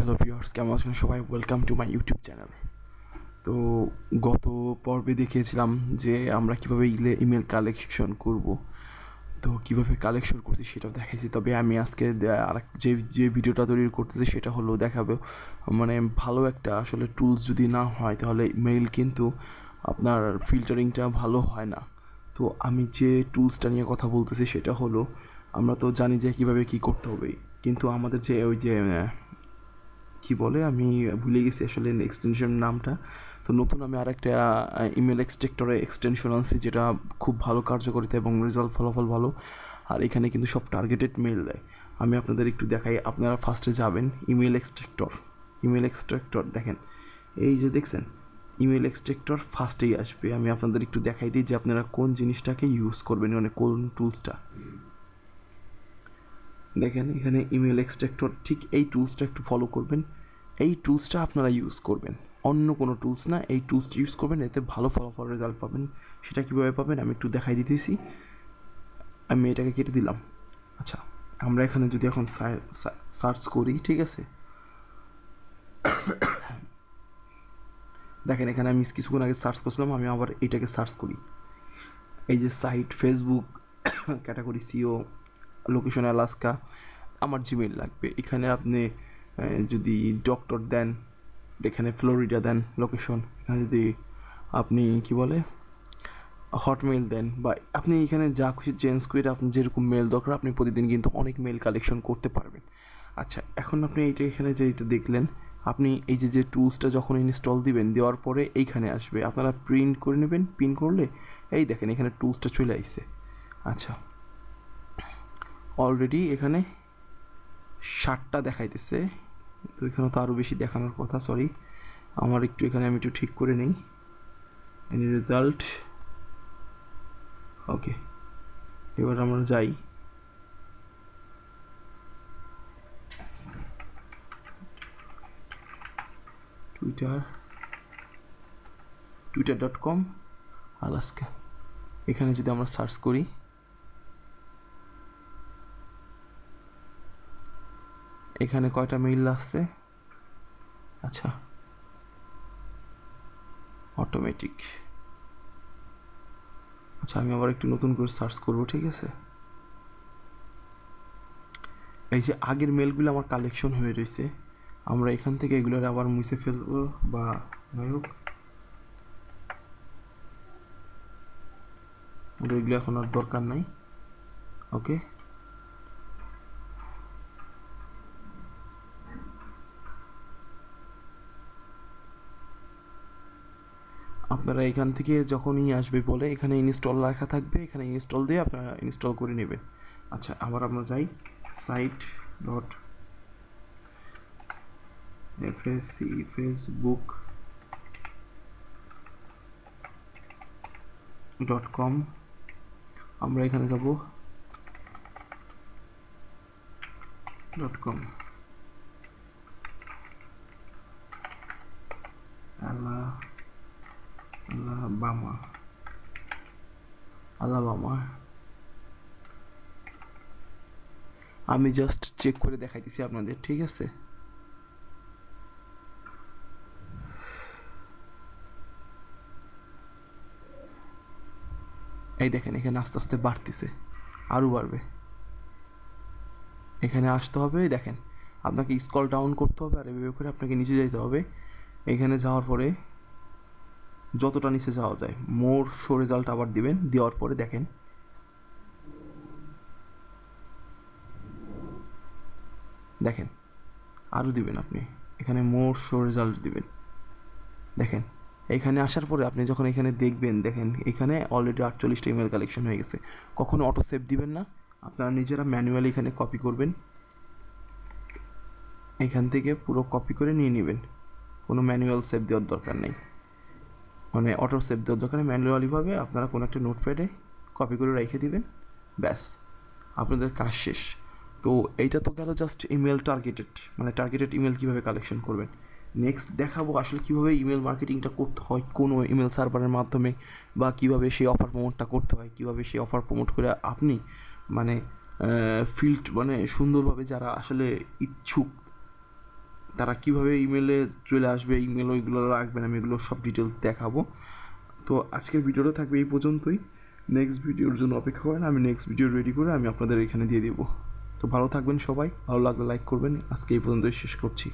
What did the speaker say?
Hello viewers, কেমন আছেন সবাই? Welcome to my YouTube channel. তো গত পর্বে দেখিয়েছিলাম যে আমরা কীভাবে ইমেল কালেকশন করব। তো কীভাবে কালেকশন করছি সেটাও দেখাইছি। তবে আমি আজকে আরেক যে ভিডিওটা তৈরি করতেছি সেটা হলো দেখাবো মানে ভালো একটা আসলে টুলস যদি না হয় তাহলে মেইল কিন্তু আপনার ফিল্টারিংটা ভালো হয় না। তো আমি যে টুলসটা নিয়ে কথা বলতেছি সেটা হলো, আমরা তো জানি যে কীভাবে কী করতে হবে, কিন্তু আমাদের যে ওই যে কী বলে, আমি ভুলে গেছি আসলে এক্সটেনশন নামটা। তো নতুন আমি আরেকটা ইমেল এক্সট্রাক্টরের এক্সটেনশন আনছি যেটা খুব ভালো কার্যকারিতা এবং রেজাল্ট ফলাফল ভালো। আর এখানে কিন্তু সব টার্গেটেড মেল দেয়। আমি আপনাদের একটু দেখাই। আপনারা ফার্স্টে যাবেন ইমেল এক্সট্রাক্টর দেখেন, এই যে দেখছেন ইমেল এক্সট্রাক্টর ফার্স্টেই আসবে। আমি আপনাদের একটু দেখাই দিই যে আপনারা কোন জিনিসটাকে ইউজ করবেন, মানে কোন টুলসটা। দেখেন এখানে ইমেল এক্সট্রাক্টর, ঠিক এই টুলসটা একটু ফলো করবেন। এই টুলসটা আপনারা ইউজ করবেন, অন্য কোনো টুলস না। এই টুলসটা ইউজ করবেন, এতে ভালো ফলাফল রেজাল্ট পাবেন। সেটা কীভাবে পাবেন আমি একটু দেখাই দিতেছি। আমি এটাকে কেটে দিলাম। আচ্ছা, আমরা এখানে যদি এখন সার্চ করি, ঠিক আছে, দেখেন এখানে আমি কিছুক্ষণ আগে সার্চ করছিলাম, আমি আবার এটাকে সার্চ করি। এই যে site, Facebook, category CEO, location Alaska, আমার জিমেইল লাগবে। এখানে আপনি যদি ডক্টর দেন, এখানে ফ্লোরিডা দেন লোকেশন। এখানে যদি আপনি কি বলে হটমেইল দেন, বা আপনি এখানে যা খুশি চেঞ্জ করে আপনি যেরকম মেল দরকার আপনি প্রতিদিন কিন্তু অনেক মেল কালেকশন করতে পারবেন। আচ্ছা, এখন আপনি এইটা এখানে যেটা দেখলেন, আপনি এই যে টুলসটা যখন ইনস্টল দিবেন, দেওয়ার পরে এইখানে আসবে, আপনারা প্রিন্ট করে নেবেন। প্রিন্ট করলে এই দেখেন এখানে টুলসটা চলে আসছে। আচ্ছা, অলরেডি এখানে 60টা দেখাইতেছে। তো এখানে তো আরও বেশি দেখানোর কথা, সরি আমার একটু এখানে আমি একটু ঠিক করে নিই। এনি রেজাল্ট, ওকে। এবার আমরা যাই twitter.com আলাস্কা। এখানে যদি আমরা সার্চ করি, এখানে কয়টা মেইল আসছে। আচ্ছা, অটোমেটিক। আচ্ছা, আমি আবার একটু নতুন করে সার্চ করব, ঠিক আছে। এই যে আগের মেলগুলো আমার কালেকশন হয়ে রয়েছে, আমরা এখান থেকে এগুলোর আবার মুছে ফেলবো, বা যাই হোক এগুলো এখন আর দরকার নাই। ওকে, আপনারা এখান থেকে যখনই আসবে বলে এখানে ইনস্টল লেখা থাকবে, এখানে ইনস্টল দিয়ে আপনারা ইনস্টল করে নেবেন। আচ্ছা, আবার আমরা যাই facebook.com। আমরা এখানে যাব .com, আলাবামা। আমি জাস্ট চেক করে দেখাইতেছি আপনাদের, ঠিক আছে। এই দেখেন এখানে আস্তে আস্তে বাড়তেছে, আরও বাড়বে। এখানে আসতে হবে, দেখেন আপনাকে স্ক্রল ডাউন করতে হবে, আর এভাবে করে আপনাকে নিচে যেতে হবে। এখানে যাওয়ার পরে যতটা নিচে যাওয়া যায় মোর শো রেজাল্ট আবার দিবেন। দেওয়ার পরে দেখেন দেখেন আরও দিবেন, আপনি এখানে মোর শো রেজাল্ট দিবেন। দেখেন এখানে আসার পরে আপনি যখন এখানে দেখবেন, দেখেন এখানে অলরেডি 48টা ইমেল কালেকশন হয়ে গেছে। কখনো অটো সেভ দিবেন না, আপনারা নিজেরা ম্যানুয়ালি এখানে কপি করবেন। এখান থেকে পুরো কপি করে নিয়ে নেবেন, কোনো ম্যানুয়াল সেভ দেওয়ার দরকার নেই, মানে অটো সেভ দেওয়ার দরকার নেই। ম্যানুয়ালিভাবে আপনারা কোনো একটা নোটপ্যাডে কপি করে রেখে দিবেন, ব্যাস আপনাদের কাজ শেষ। তো এইটা তো গেল জাস্ট ইমেল টার্গেটেড, মানে টার্গেটেড ইমেল কীভাবে কালেকশন করবেন। নেক্সট দেখাবো আসলে কীভাবে ইমেল মার্কেটিংটা করতে হয়, কোনো ইমেল সার্ভারের মাধ্যমে, বা কীভাবে সেই অফার প্রমোটটা করতে হয়, কীভাবে সেই অফার প্রমোট করে আপনি মানে সুন্দরভাবে যারা আসলে ইচ্ছুক তারা কীভাবে ইমেলে চলে আসবে, ইমেল ওইগুলো রাখবেন, আমি এগুলো সব ডিটেলস দেখাবো। তো আজকের ভিডিওটা থাকবে এই পর্যন্তই। নেক্সট ভিডিওর জন্য অপেক্ষা করেন, আমি নেক্সট ভিডিও রেডি করে আমি আপনাদের এখানে দিয়ে দেবো। তো ভালো থাকবেন সবাই, ভালো লাগলে লাইক করবেন। আজকে এই পর্যন্তই শেষ করছি।